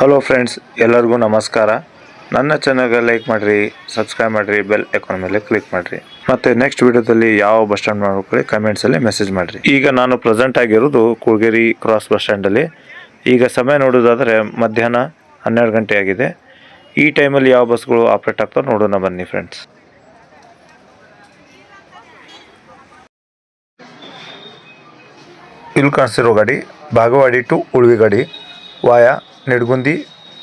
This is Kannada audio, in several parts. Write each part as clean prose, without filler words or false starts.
ಹಲೋ ಫ್ರೆಂಡ್ಸ್, ಎಲ್ಲರಿಗೂ ನಮಸ್ಕಾರ. ನನ್ನ ಚಾನಲ್ಗೆ ಲೈಕ್ ಮಾಡಿರಿ, ಸಬ್ಸ್ಕ್ರೈಬ್ ಮಾಡಿರಿ, ಬೆಲ್ ಐಕಾನ್ ಮೇಲೆ ಕ್ಲಿಕ್ ಮಾಡಿರಿ. ಮತ್ತು ನೆಕ್ಸ್ಟ್ ವಿಡಿಯೋದಲ್ಲಿ ಯಾವ ಬಸ್ ಸ್ಟ್ಯಾಂಡ್ ಮಾಡ್ಕೊಳ್ಳಿ ಕಮೆಂಟ್ಸಲ್ಲಿ ಮೆಸೇಜ್ ಮಾಡಿರಿ. ಈಗ ನಾನು ಪ್ರೆಸೆಂಟ್ ಆಗಿರೋದು ಕೂಳ್ಗೇರಿ ಕ್ರಾಸ್ ಬಸ್ ಸ್ಟ್ಯಾಂಡಲ್ಲಿ. ಈಗ ಸಮಯ ನೋಡೋದಾದರೆ ಮಧ್ಯಾಹ್ನ 12 ಗಂಟೆ ಆಗಿದೆ. ಈ ಟೈಮಲ್ಲಿ ಯಾವ ಬಸ್ಗಳು ಆಪ್ರೇಟ್ ಆಗ್ತಾವೆ ನೋಡೋಣ ಬನ್ನಿ ಫ್ರೆಂಡ್ಸ್. ಇಲ್ಲಿ ಕಾಣಿಸ್ತಿರೋ ಗಾಡಿ ಬಾಗವಾಡಿ ಟು ಉಳ್ವಿ ಗಾಡಿ via Nidagundi,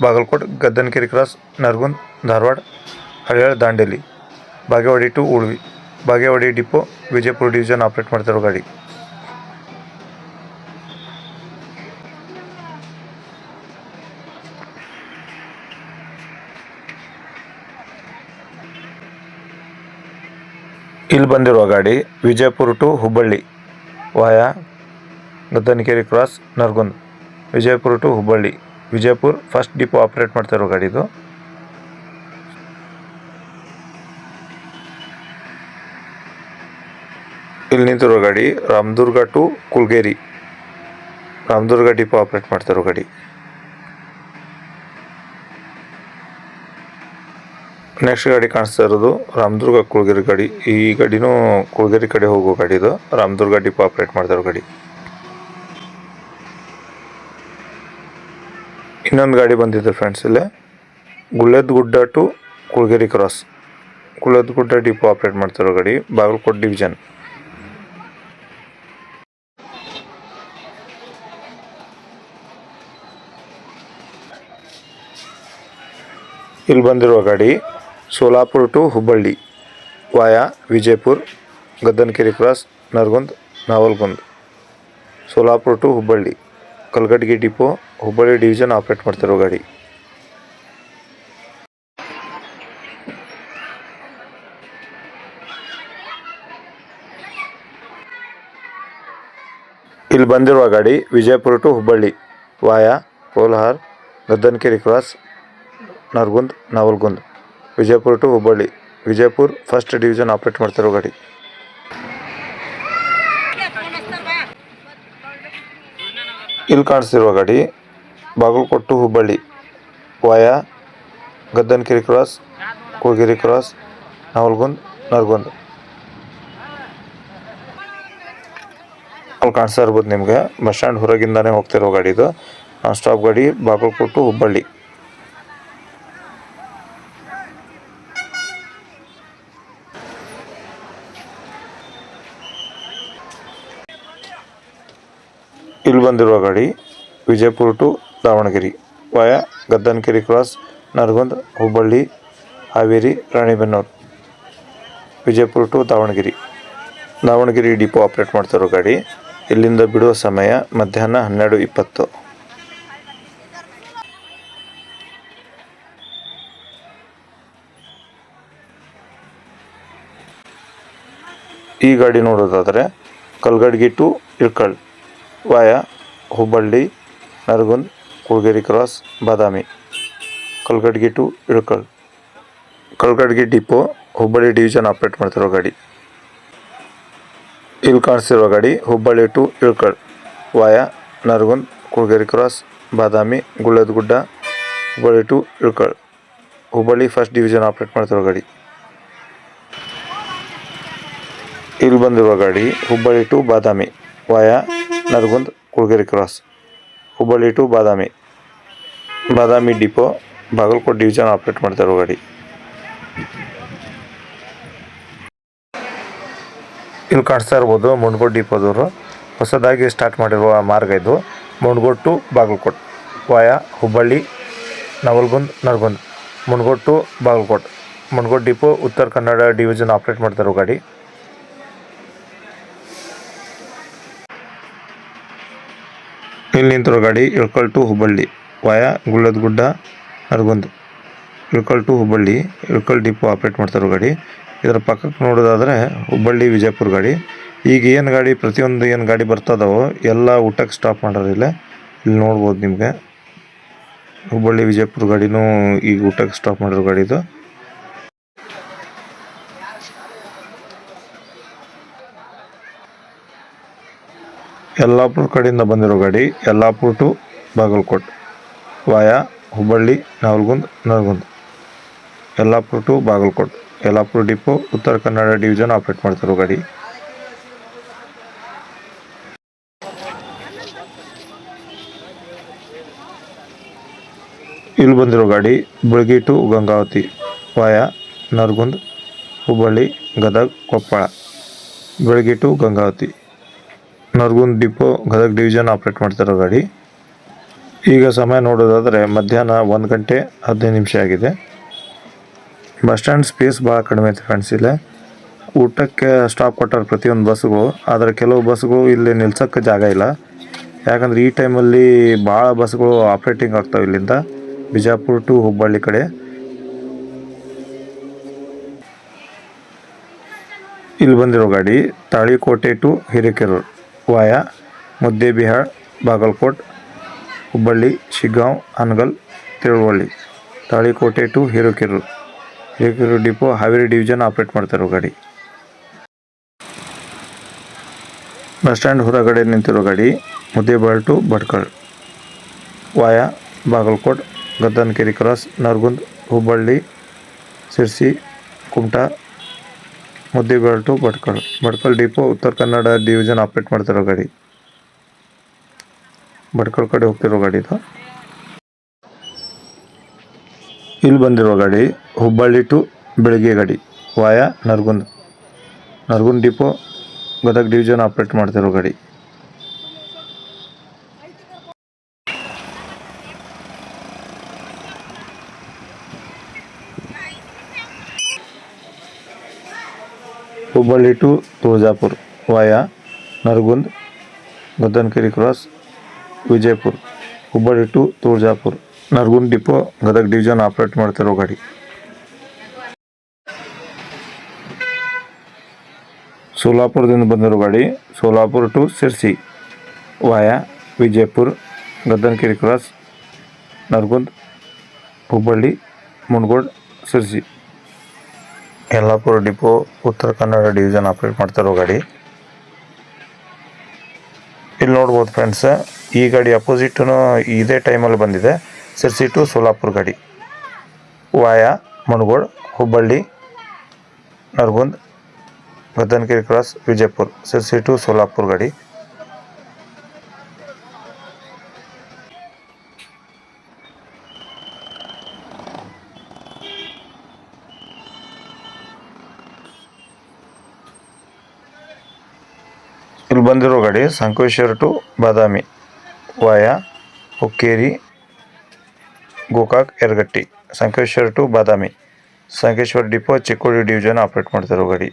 Bagalkot, Gaddanakere cross, Naragund, Dharwad, Haliyal, Dandeli, Bagewadi to Ulvi, Bagewadi depot, Vijayapura division operate ಮಾಡ್ತಿರೋ ಗಾಡಿ. ಇಲ್ಲಿ ಬಂದಿರುವ ಗಾಡಿ Vijayapura to Hubballi via Gaddanakere cross, Naragund, Vijayapura to Hubballi, Vijayapura first depot operate ಮಾಡ್ತಾ ಇರೋ ಗಾಡಿದು. ಇಲ್ಲಿ ನಿಂತಿರೋ ಗಾಡಿ Ramdurg to Kulgeri, Ramdurg depot operate ಮಾಡ್ತಾ ಇರೋ ಗಾಡಿ. ನೆಕ್ಸ್ಟ್ ಗಾಡಿ ಕಾಣಿಸ್ತಾ ಇರೋದು ರಾಮದುರ್ಗ ಕುಳ್ಗೇರಿ ಗಾಡಿ. ಈ ಗಾಡಿನೂ ಕುಳ್ಗೇರಿ ಕಡೆ ಹೋಗೋ ಗಾಡಿ ಇದು, ರಾಮದುರ್ಗ ಡಿಪೋ ಆಪ್ರೇಟ್ ಮಾಡ್ತಾ ಇರೋ ಗಾಡಿ. ಇನ್ನೊಂದು ಗಾಡಿ ಬಂದಿದೆ ಫ್ರೆಂಡ್ಸ್, ಇಲ್ಲೇ Gudda to Kulgeri cross, Gudda depot operate ಮಾಡ್ತಿರೋ ಗಾಡಿ, ಬಾಗಲಕೋಟೆ ಡಿವಿಷನ್. ಇಲ್ಲಿ ಬಂದಿರುವ ಗಾಡಿ Solapur to Hubballi via Vijayapura, Gaddanakere cross, Naragund, Navalgund, Solapur to Hubballi, Kaladagi depot, Hubballi division operate ಮಾಡ್ತಿರೋ ಗಾಡಿ. ಇಲ್ಲಿ ಬಂದಿರುವ ಗಾಡಿ Vijayapura to Hubballi via Kolhar, Gaddanakere cross, Naragund, Navalgund, Vijayapura to Hubballi, Vijayapura first division operate ಮಾಡ್ತಿರೋ ಗಾಡಿ. ಇಲ್ಲಿ ಕಾಣಿಸ್ತಿರುವ ಗಾಡಿ Bagalkot to Hubballi via Gaddanakere cross, Kulgeri cross, Navalgund, Nargund. ಅಲ್ಲಿ ಕಾಣಿಸ್ತಾ ಇರ್ಬೋದು ನಿಮಗೆ, ಬಸ್ ಸ್ಟ್ಯಾಂಡ್ ಹೊರಗಿಂದಾನೆ ಹೋಗ್ತಿರೋ ಗಾಡಿ ಇದು. ನಾನ್ ಸ್ಟಾಪ್ ಗಾಡಿ ಬಾಗಲಕೋಟೆ ಟು ಹುಬ್ಬಳ್ಳಿ. ಇಲ್ಲಿ ಬಂದಿರುವ ಗಾಡಿ Vijayapura to Davanagere via Gaddanakere cross, Naragund, Hubballi, Haveri, Ranebennur, Vijayapura to Davanagere depot operate ಮಾಡ್ತಿರೋ ಗಾಡಿ. ಇಲ್ಲಿಂದ ಬಿಡುವ ಸಮಯ ಮಧ್ಯಾಹ್ನ 12:20. ಈ ಗಾಡಿ ನೋಡೋದಾದರೆ Kalghatgi to Ilkal via Hubballi, Nargund, Kulgeri cross, Badami, Kalghatgi to Ilkal, Kalghatgi depot, Hubballi division operate ಮಾಡ್ತಿರೋ ಗಾಡಿ. ಇಲ್ಲಿ ಕಾಣಿಸ್ತಿರೋ ಗಾಡಿ Hubballi to Ilkal via Nargund, Kulgeri cross, Badami, ಗುಡ್ಡ, Hubballi to Ilkal, Hubballi first division operate ಮಾಡ್ತಿರೋ ಗಾಡಿ. ಇಲ್ಲಿ ಬಂದಿರುವ ಗಾಡಿ Hubballi to Badami via Nargund, Kulgeri cross, Hubballi to Badami depot, Bagalkote division operate ಮಾಡ್ತಿರೋ ಗಾಡಿ. ಇಲ್ಲಿ ಕಾಣಿಸ್ತಾ ಇರ್ಬೋದು ಮುಂಡಗೋಡ್ ಡಿಪೋದವರು ಹೊಸದಾಗಿ ಸ್ಟಾರ್ಟ್ ಮಾಡಿರುವ ಮಾರ್ಗ ಇದು. Mundgod to Bagalkote via Hubballi, Navalgund, Nargund, Mundgod to Bagalkote, Mundgod depot Uttara Kannada division operate ಮಾಡ್ತಿರೋ ಗಾಡಿ. ಇಲ್ಲಿ ನಿಂತಿರೋ ಗಾಡಿ Ilkal to Hubballi via Gudda, Nargund, Ilkal to Hubballi, Ilkal depot operate ಮಾಡ್ತಿರೋ ಗಾಡಿ. ಇದರ ಪಕ್ಕಕ್ಕೆ ನೋಡೋದಾದರೆ ಹುಬ್ಬಳ್ಳಿ ವಿಜಯಪುರ ಗಾಡಿ. ಈಗ ಏನು ಗಾಡಿ ಪ್ರತಿಯೊಂದು ಏನು ಗಾಡಿ ಬರ್ತದವೋ ಎಲ್ಲ ಊಟಕ್ಕೆ ಸ್ಟಾಪ್ ಮಾಡೋರಿಲ್ಲ. ಇಲ್ಲಿ ನೋಡ್ಬೋದು ನಿಮಗೆ ಹುಬ್ಬಳ್ಳಿ ವಿಜಯಪುರ ಗಾಡಿನೂ ಈಗ ಊಟಕ್ಕೆ ಸ್ಟಾಪ್ ಮಾಡಿರೋ ಗಾಡಿ ಇದು. ಯಲ್ಲಾಪುರ ಕಡೆಯಿಂದ ಬಂದಿರೋ ಗಾಡಿ Yellapur to Bagalkote via Hubballi Navalgund Yellapur to Bagalkote Yellapur depot Uttara Kannada division operate ಮಾಡ್ತಿರೋ ಗಾಡಿ. ಇಲ್ಲಿ ಬಂದಿರೋ ಗಾಡಿ ಬೆಳಗಿ ಟು ಗಂಗಾವತಿ ವಾಯ Nargund Hubballi Gadag Koppal. Belagi to Gangavathi Nargund depot Gadag division operate ಮಾಡ್ತಿರೋ ಗಾಡಿ. ಈಗ ಸಮಯ ನೋಡೋದಾದರೆ ಮಧ್ಯಾಹ್ನ 1 ಗಂಟೆ 15 ನಿಮಿಷ ಆಗಿದೆ. ಬಸ್ ಸ್ಟ್ಯಾಂಡ್ ಸ್ಪೇಸ್ ಭಾಳ ಕಡಿಮೆ ಐತೆ ಫ್ರೆಂಡ್ಸ್. ಇಲ್ಲೇ ಊಟಕ್ಕೆ ಸ್ಟಾಪ್ ಕೊಟ್ಟಾರೆ ಪ್ರತಿಯೊಂದು ಬಸ್ಗಳು, ಆದರೆ ಕೆಲವು ಬಸ್ಗಳು ಇಲ್ಲಿ ನಿಲ್ಸೋಕ್ಕೆ ಜಾಗ ಇಲ್ಲ. ಯಾಕಂದರೆ ಈ ಟೈಮಲ್ಲಿ ಭಾಳ ಬಸ್ಗಳು ಆಪ್ರೇಟಿಂಗ್ ಆಗ್ತಾವೆ ಇಲ್ಲಿಂದ ಬಿಜಾಪುರ ಟು ಹುಬ್ಬಳ್ಳಿ ಕಡೆ. ಇಲ್ಲಿ ಬಂದಿರೋ ಗಾಡಿ Talikote to Hirekerur via Muddebihal Bagalkote Hubballi Shiggaon Hangal Tiluvalli. Talikote to Hirekerur depot Haveri division operate ಮಾಡ್ತಿರೋ ಗಾಡಿ. ಬಸ್ ಸ್ಟ್ಯಾಂಡ್ ಹೊರಗಡೆ ನಿಂತಿರೋ ಗಾಡಿ Muddebihal to Bhatkal via Bagalkote Gaddanakere cross Nargund Hubballi Sirsi Kumta Muddebihal to Bhatkal depot Uttara Kannada division operate ಮಾಡ್ತಿರೋ ಗಾಡಿ. ಭಟ್ಕಳ ಕಡೆ ಹೋಗ್ತಿರೋ ಗಾಡಿ ಇದು. ಇಲ್ಲಿ ಬಂದಿರೋ ಗಾಡಿ ಹುಬ್ಬಳ್ಳಿ ಟು ಬೆಳಗ್ಗೆ ಗಾಡಿ via Nargund depot Gadag division operate ಮಾಡ್ತಿರೋ ಗಾಡಿ. Hubballi to Tuljapur via Nargund Gaddanakere cross Vijayapura. Hubballi to Tuljapur Nargund depot Gadag division operate ಮಾಡ್ತಿರೋ ಗಾಡಿ. ಸೋಲಾಪುರದಿಂದ ಬಂದಿರೋ ಗಾಡಿ Solapur to Sirsi via Vijayapura Gaddanakere cross Nargund Hubballi Mundgod Sirsi. Yellapur depot Uttara Kannada division operate ಮಾಡ್ತಿರೋ ಗಾಡಿ. ಇಲ್ಲಿ ನೋಡ್ಬೋದು ಫ್ರೆಂಡ್ಸ್, ಈ ಗಾಡಿ ಅಪೋಸಿಟೂ ಇದೇ ಟೈಮಲ್ಲಿ ಬಂದಿದೆ. ಸಿರ್ಸಿ ಟು ಸೋಲಾಪುರ ಗಾಡಿ via Mundgod Hubballi Nargund Gaddanakere cross Vijayapura Sirsi to Solapur ಗಾಡಿ. ಇಲ್ಲಿ ಬಂದಿರೋ ಗಾಡಿ Sankeshwar to Badami via Hukkeri Gokak Yaragatti Sankeshwar to Badami. Sankeshwar depot Chikkodi division operate ಮಾಡ್ತಿರೋ ಗಾಡಿ.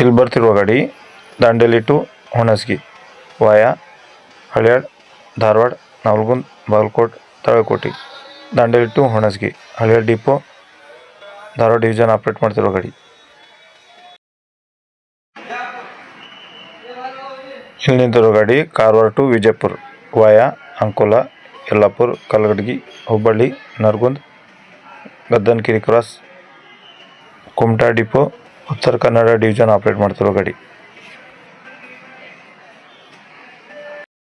ಇಲ್ಲಿ ಬರ್ತಿರುವ ಗಾಡಿ Dandeli to Hunasagi via Haliyal Dharwad Navalgund Bagalkote Talikote. Dandeli to Hunasagi Haliyal depot Dharwad division operate ಮಾಡ್ತಿರೋ ಗಾಡಿ. ಇಲ್ಲಿ ನಿಂತಿರೋ ಗಾಡಿ Karwar to Vijayapura via Ankola Yellapur Kalghatgi Hubballi Nargund Gaddanakere cross Kumta depot Uttara Kannada division operate ಮಾಡ್ತಿರೋ ಗಾಡಿ.